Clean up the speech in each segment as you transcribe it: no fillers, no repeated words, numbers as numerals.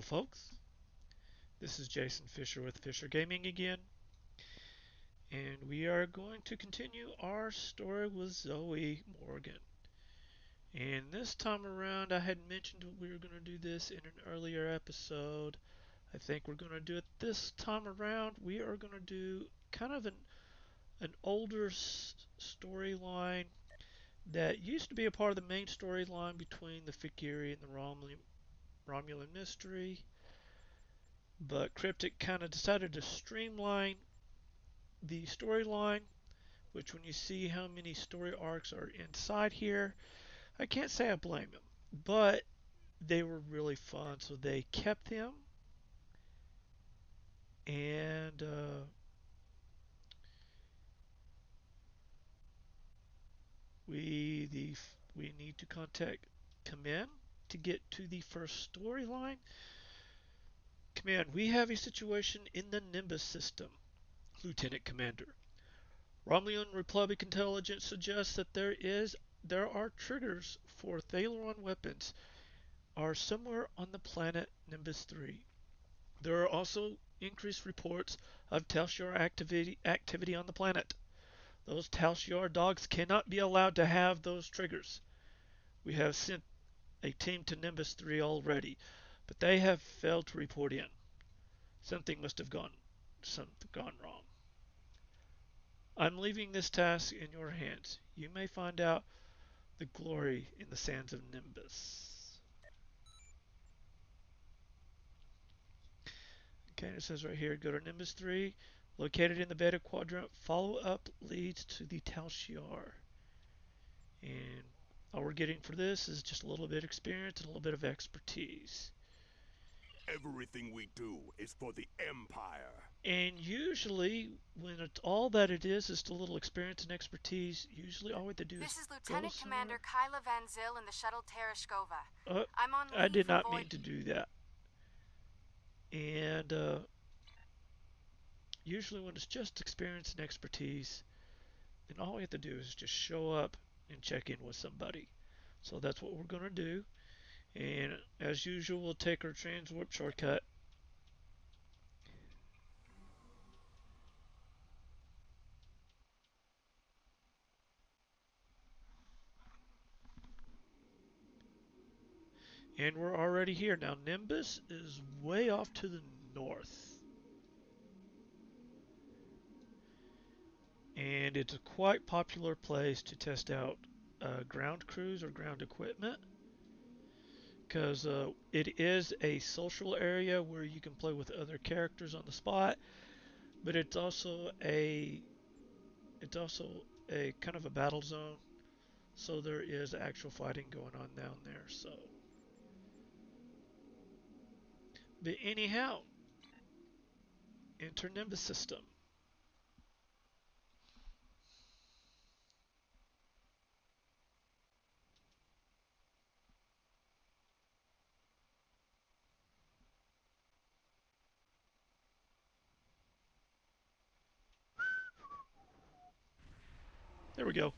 folks. This is Jason Fisher with Fisher Gaming again, and we are going to continue our story with Zoe Morgan. And this time around, I had mentioned we were going to do this in an earlier episode. I think we're going to do it this time around. We are going to do kind of an older storyline that used to be a part of the main storyline between the Fikiri and the Romulan mystery. But Cryptic kind of decided to streamline the storyline, which when you see how many story arcs are inside here, I can't say I blame him. But they were really fun, so they kept them. And we need to contact Command to get to the first storyline. Command, we have a situation in the Nimbus system, Lieutenant Commander. Romulan Republic intelligence suggests that there are triggers for Thalaron weapons are somewhere on the planet Nimbus 3. There are also increased reports of Tal Shiar activity on the planet. Those Tal Shiar dogs cannot be allowed to have those triggers. We have sent a team to Nimbus 3 already, but they have failed to report in. Something must have gone wrong. I'm leaving this task in your hands. You may find out the glory in the sands of Nimbus. Okay, it says right here, go to Nimbus 3, located in the Beta Quadrant. Follow up leads to the Tal Shiar. And all we're getting for this is just a little bit of experience and a little bit of expertise. Everything we do is for the Empire. And usually, when it's all that it is just a little experience and expertise, usually all we have to do This is is Lieutenant Commander Kyla Van Zyl in the shuttle Tereshkova. I'm on leave I did not from mean to do that. And usually when it's just experience and expertise, then all we have to do is just show up and check in with somebody. So that's what we're going to do. And as usual, we'll take our transwarp shortcut. And we're already here. Now, Nimbus is way off to the north. And it's a quite popular place to test out ground crews or ground equipment. Because it is a social area where you can play with other characters on the spot, but it's also a kind of a battle zone, so there is actual fighting going on down there. So, but anyhow, enter Nimbus system. There we go.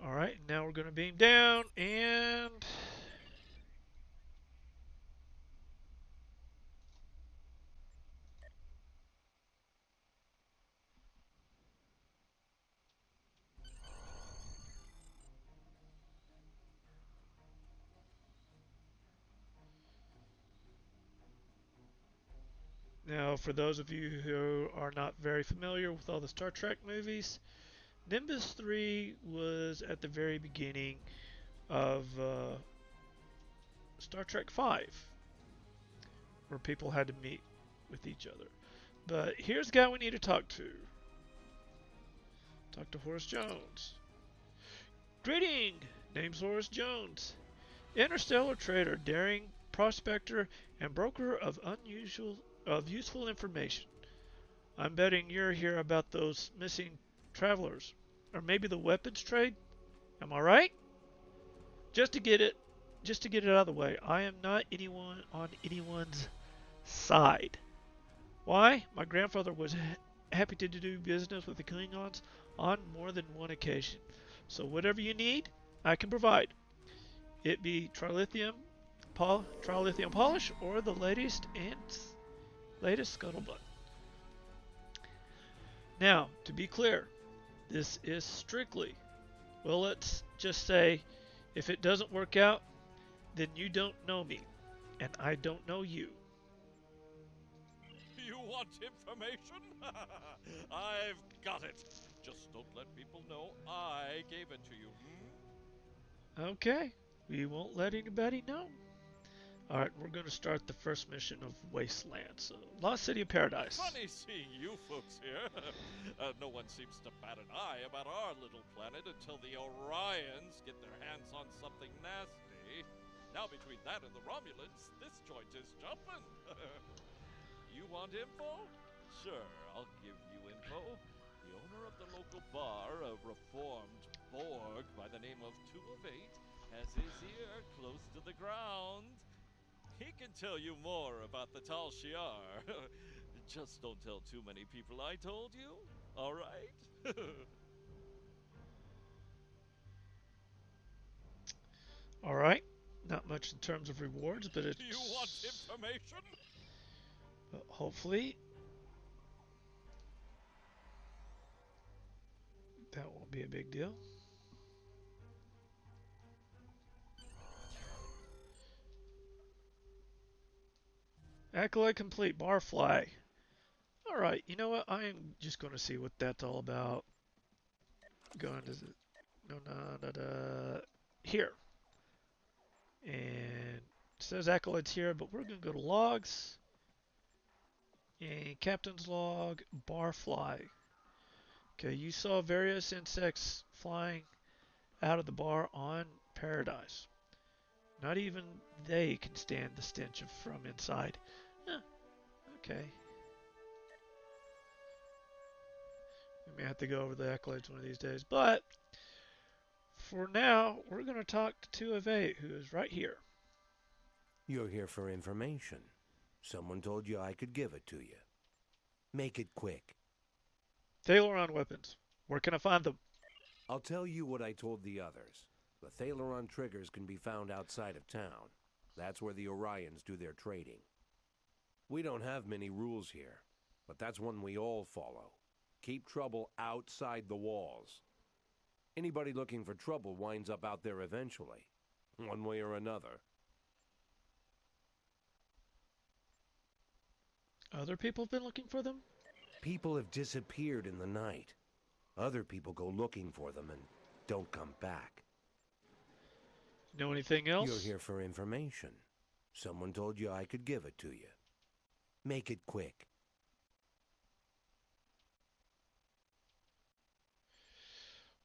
All right, now we're going to beam down and now for those of you who are not very familiar with all the Star Trek movies, Nimbus 3 was at the very beginning of Star Trek 5, where people had to meet with each other. But here's the guy we need to talk to. Talk to Horace Jones. Greeting! Name's Horace Jones. Interstellar trader, daring prospector, and broker of useful information. I'm betting you're here about those missing travelers. Or maybe the weapons trade? Am I right? Just to get it out of the way, I am not anyone on anyone's side. Why? My grandfather was happy to do business with the Klingons on more than one occasion. So whatever you need, I can provide. it be trilithium polish, or the latest scuttlebutt. Now, to be clear, this is strictly, well, let's just say, if it doesn't work out, then you don't know me, and I don't know you. You want information? I've got it. Just don't let people know I gave it to you, Okay, we won't let anybody know. Alright, we're going to start the first mission of Wasteland, so Lost City of Paradise. Funny seeing you folks here. No one seems to bat an eye about our little planet until the Orions get their hands on something nasty. Now between that and the Romulans, this joint is jumping. You want info? Sure, I'll give you info. The owner of the local bar, a reformed Borg by the name of 2 of 8, has his ear close to the ground. He can tell you more about the Tal Shiar. Just don't tell too many people I told you, all right? All right, not much in terms of rewards, but it's... You want information? Hopefully that won't be a big deal. Accolade complete, barfly. All right, you know what? I am just going to see what that's all about. Going to here, and it says accolades here, but we're going to go to logs and captain's log, barfly. Okay, you saw various insects flying out of the bar on Paradise. Not even they can stand the stench from inside. Huh, okay. We may have to go over the accolades one of these days. But for now, we're going to talk to 2 of 8, who is right here. You're here for information. Someone told you I could give it to you. Make it quick. Thalaron weapons. Where can I find them? I'll tell you what I told the others. The Thalaron triggers can be found outside of town. That's where the Orions do their trading. We don't have many rules here, but that's one we all follow. Keep trouble outside the walls. Anybody looking for trouble winds up out there eventually, one way or another. Other people have been looking for them? People have disappeared in the night. Other people go looking for them and don't come back. Know anything else? You're here for information. Someone told you I could give it to you. Make it quick.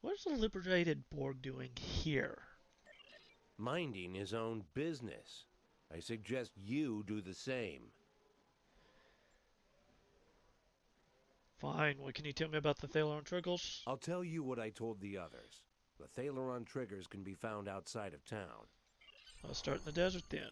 What is the liberated Borg doing here? Minding his own business. I suggest you do the same. Fine. What can you tell me about the Thalaron triggers? I'll tell you what I told the others. The Thalaron triggers can be found outside of town. I'll start in the desert then.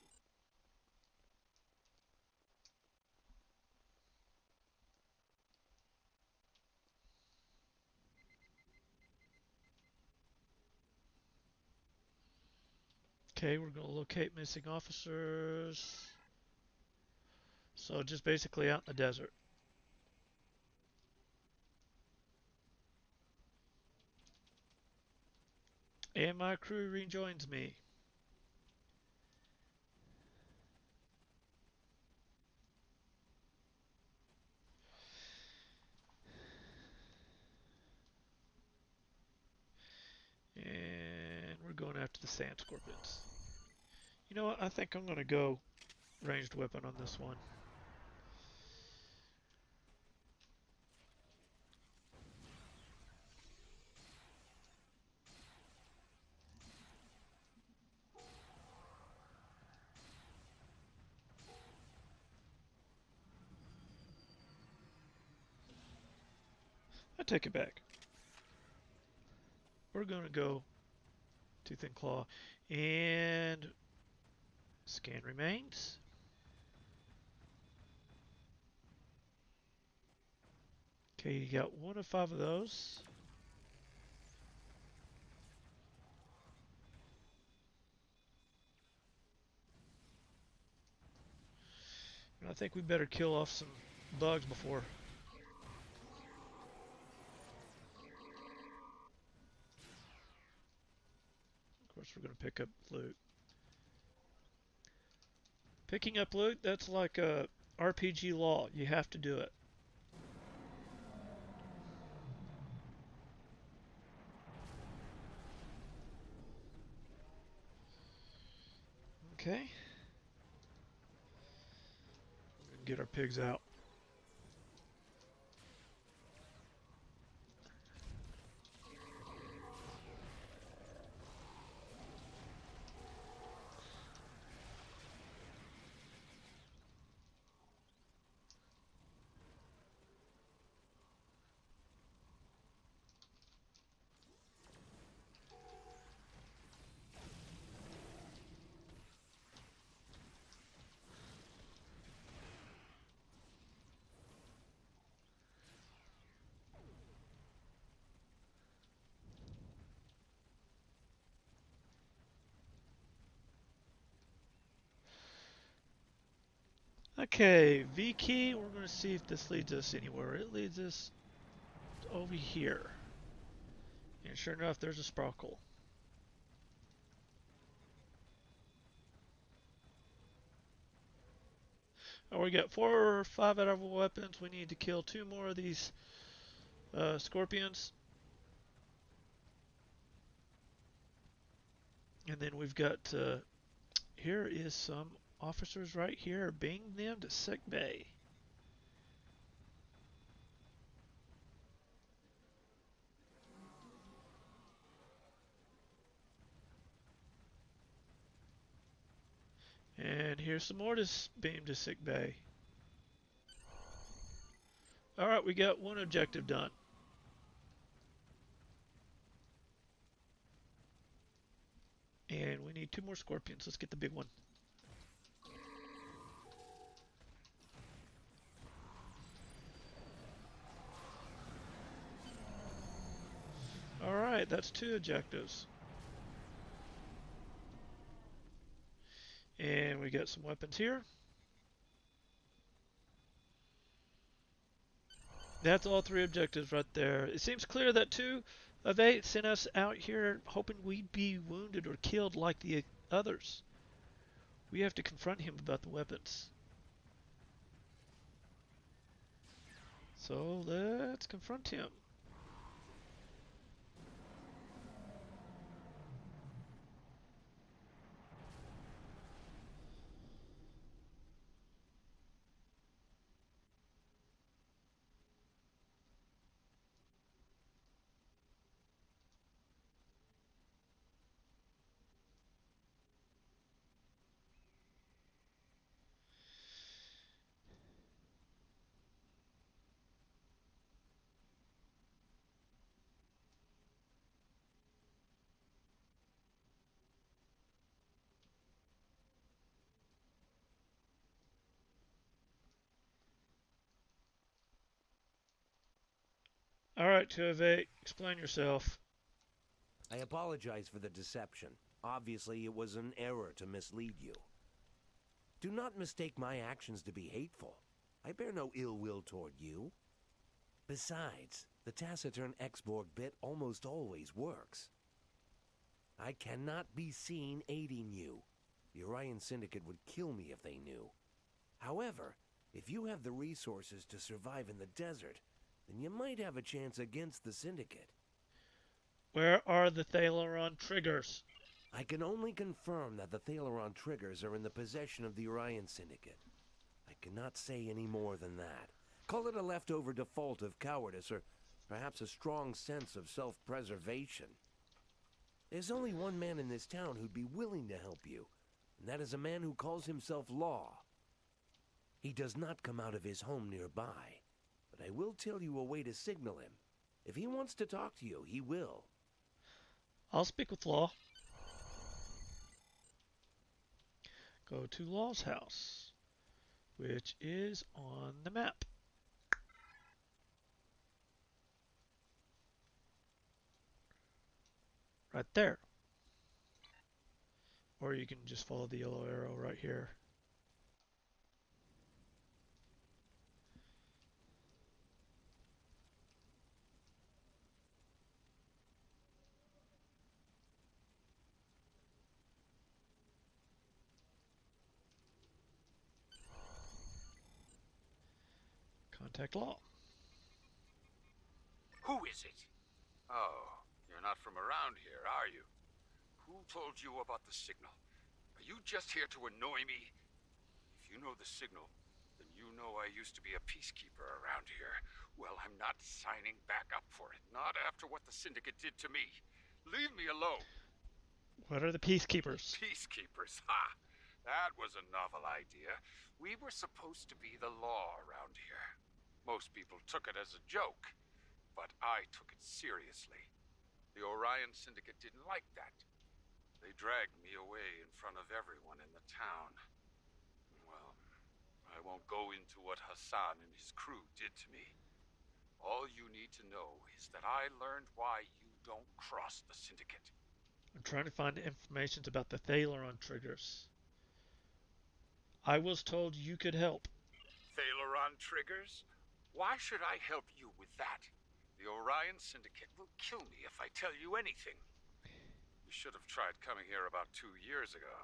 Okay, we're going to locate missing officers. So just basically out in the desert. And my crew rejoins me. And we're going after the sand scorpions. You know what? I think I'm going to go ranged weapon on this one. I take it back. We're going to go Tooth and Claw and scan remains. Okay, you got 1 of 5 of those. I think we better kill off some bugs before. Of course, we're going to pick up loot. Picking up loot, that's like a RPG law. You have to do it. Okay. Get our pigs out. Okay, V key, we're going to see if this leads us anywhere. It leads us over here. And sure enough, there's a sprockle. Oh, we got 4 or 5 out of our weapons. We need to kill 2 more of these scorpions. And then we've got, here is some officers right here. Bring them to sick bay. And here's some more to beam to sick bay. Alright, we got 1 objective done. And we need 2 more scorpions. Let's get the big one. Alright, that's 2 objectives. And we got some weapons here. That's all 3 objectives right there. It seems clear that 2 of 8 sent us out here hoping we'd be wounded or killed like the others. We have to confront him about the weapons. So let's confront him. Alright, 2 of 8, explain yourself. I apologize for the deception. Obviously, it was an error to mislead you. Do not mistake my actions to be hateful. I bear no ill will toward you. Besides, the taciturn X-Borg bit almost always works. I cannot be seen aiding you. The Orion Syndicate would kill me if they knew. However, if you have the resources to survive in the desert, then you might have a chance against the Syndicate. Where are the Thalaron triggers? I can only confirm that the Thalaron triggers are in the possession of the Orion Syndicate. I cannot say any more than that. Call it a leftover default of cowardice, or perhaps a strong sense of self-preservation. There's only one man in this town who'd be willing to help you, and that is a man who calls himself Law. He does not come out of his home nearby, but I will tell you a way to signal him. If he wants to talk to you, he will. I'll speak with Law. Go to Law's house, which is on the map. Right there. Or you can just follow the yellow arrow right here. Contact law. Who is it? Oh, you're not from around here, are you? Who told you about the signal? Are you just here to annoy me? If you know the signal, then you know I used to be a peacekeeper around here. Well, I'm not signing back up for it. Not after what the Syndicate did to me. Leave me alone. What are the peacekeepers? Peacekeepers, ha! That was a novel idea. We were supposed to be the law around here. Most people took it as a joke, but I took it seriously. The Orion Syndicate didn't like that. They dragged me away in front of everyone in the town. Well, I won't go into what Hassan and his crew did to me. All you need to know is that I learned why you don't cross the Syndicate. I'm trying to find information about the Thaleron triggers. I was told you could help. Thaleron triggers? Why should I help you with that? The Orion Syndicate will kill me if I tell you anything. You should have tried coming here about 2 years ago.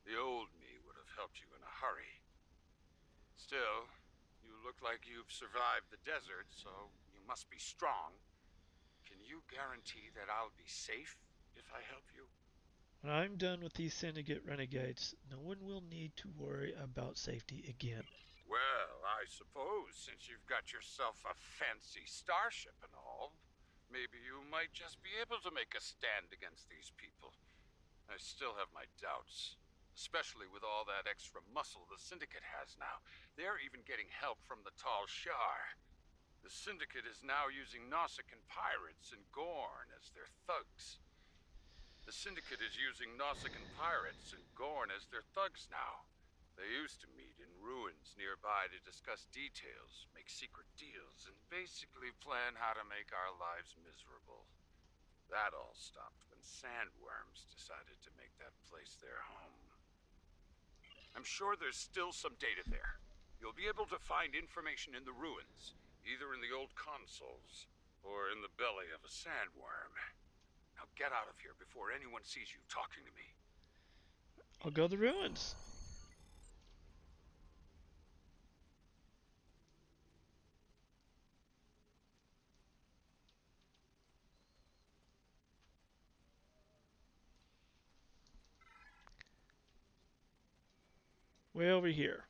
The old me would have helped you in a hurry. Still, you look like you've survived the desert, so you must be strong. Can you guarantee that I'll be safe if I help you? When I'm done with these Syndicate renegades, no one will need to worry about safety again. Well, I suppose since you've got yourself a fancy starship and all, maybe you might just be able to make a stand against these people. I still have my doubts, especially with all that extra muscle the Syndicate has now. They're even getting help from the Tall Shar. The Syndicate is now using Nausicaan pirates and Gorn as their thugs. The Syndicate is using Nausicaan pirates and Gorn as their thugs now. They used to meet in ruins nearby to discuss details, make secret deals, and basically plan how to make our lives miserable. That all stopped when sandworms decided to make that place their home. I'm sure there's still some data there. You'll be able to find information in the ruins, either in the old consoles or in the belly of a sandworm. Now get out of here before anyone sees you talking to me. I'll go to the ruins. Way over here.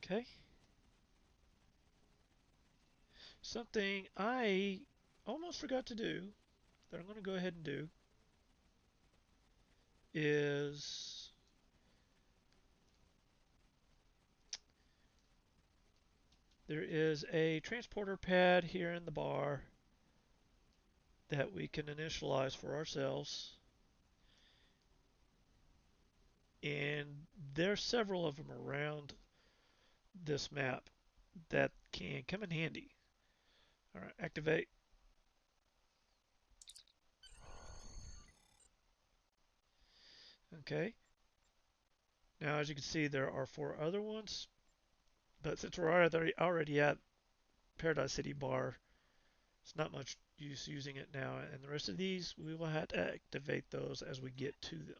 Okay. Something I almost forgot to do, that I'm going to go ahead and do, is there is a transporter pad here in the bar that we can initialize for ourselves. And there's several of them around this map that can come in handy. All right, activate. Okay. Now, as you can see, there are 4 other ones, but since we're already at Paradise City Bar, it's not much use using it now. And the rest of these, we will have to activate those as we get to them.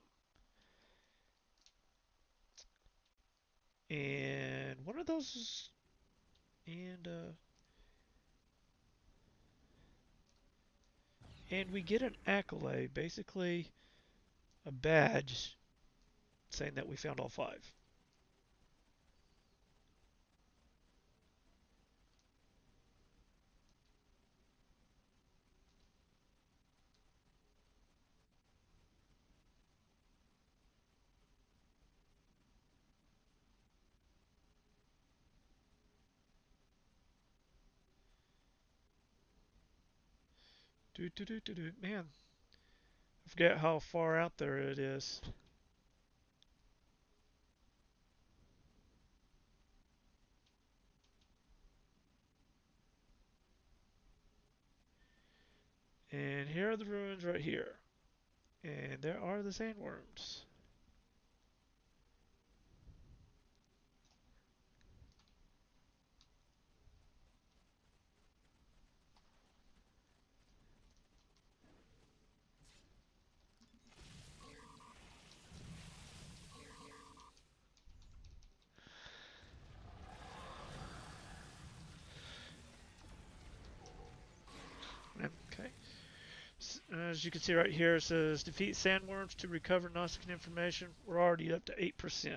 And one of those, and we get an accolade, basically a badge saying that we found all 5. Man, I forget how far out there it is. And here are the ruins right here. And there are the sandworms. Okay. As you can see right here, it says defeat sandworms to recover non-significant information. We're already up to 8%.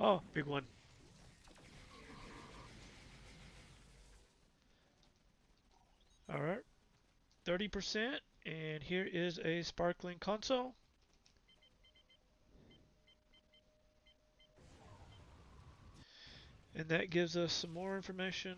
Oh, big one. All right, 30%. And here is a sparkling console. And that gives us some more information.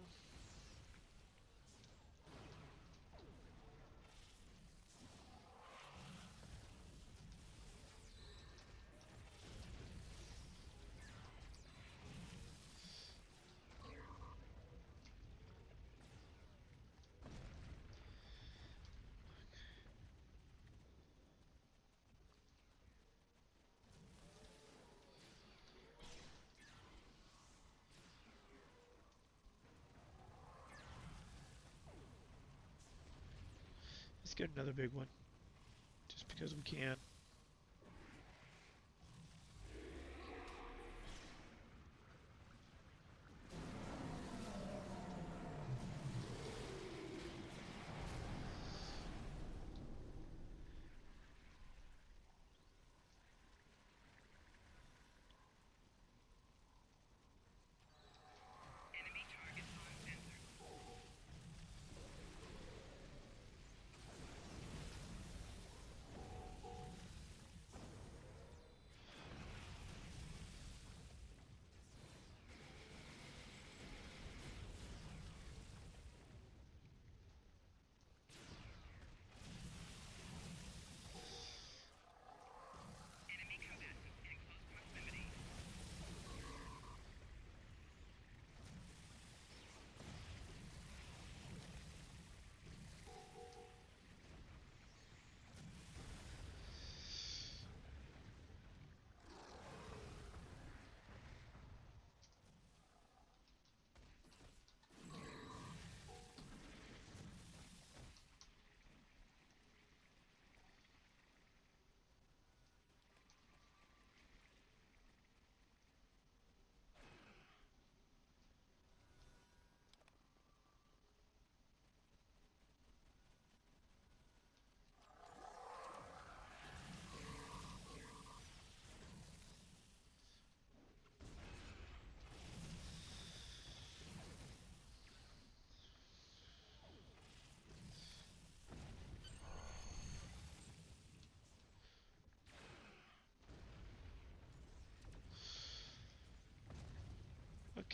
Let's get another big one, just because we can.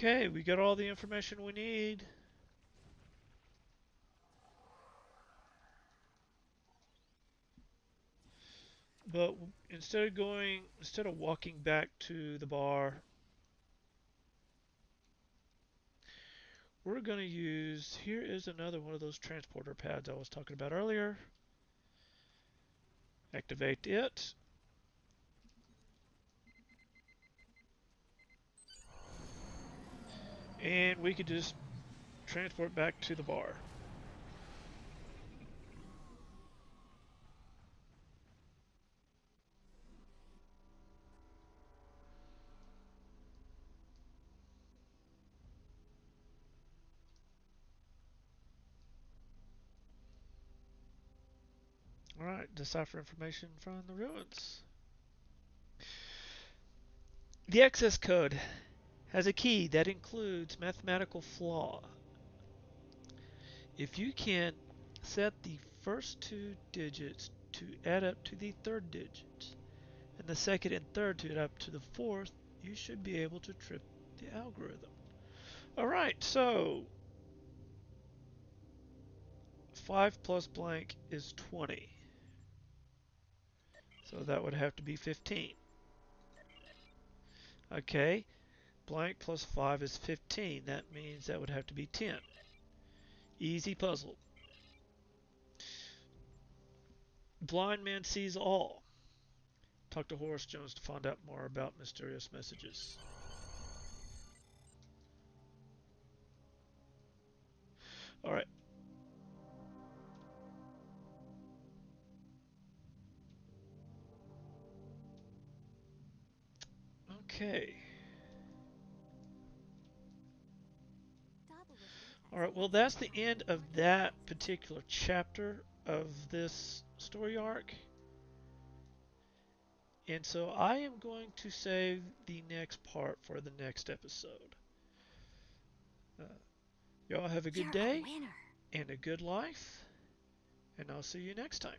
Okay, we got all the information we need. But instead of walking back to the bar, we're going to use, here is another one of those transporter pads I was talking about earlier. Activate it. And we could just transport back to the bar. Alright, decipher information from the ruins. The access code has a key that includes mathematical flaw. If you can set the first two digits to add up to the third digit, and the second and third to add up to the fourth, you should be able to trip the algorithm. Alright, so 5 plus blank is 20. So that would have to be 15. Okay, blank plus 5 is 15. That means that would have to be 10. Easy puzzle. Blind man sees all. Talk to Horace Jones to find out more about mysterious messages. Alright. Okay. Alright, well that's the end of that particular chapter of this story arc. And so I am going to save the next part for the next episode. Y'all have a good day and a good life, and I'll see you next time.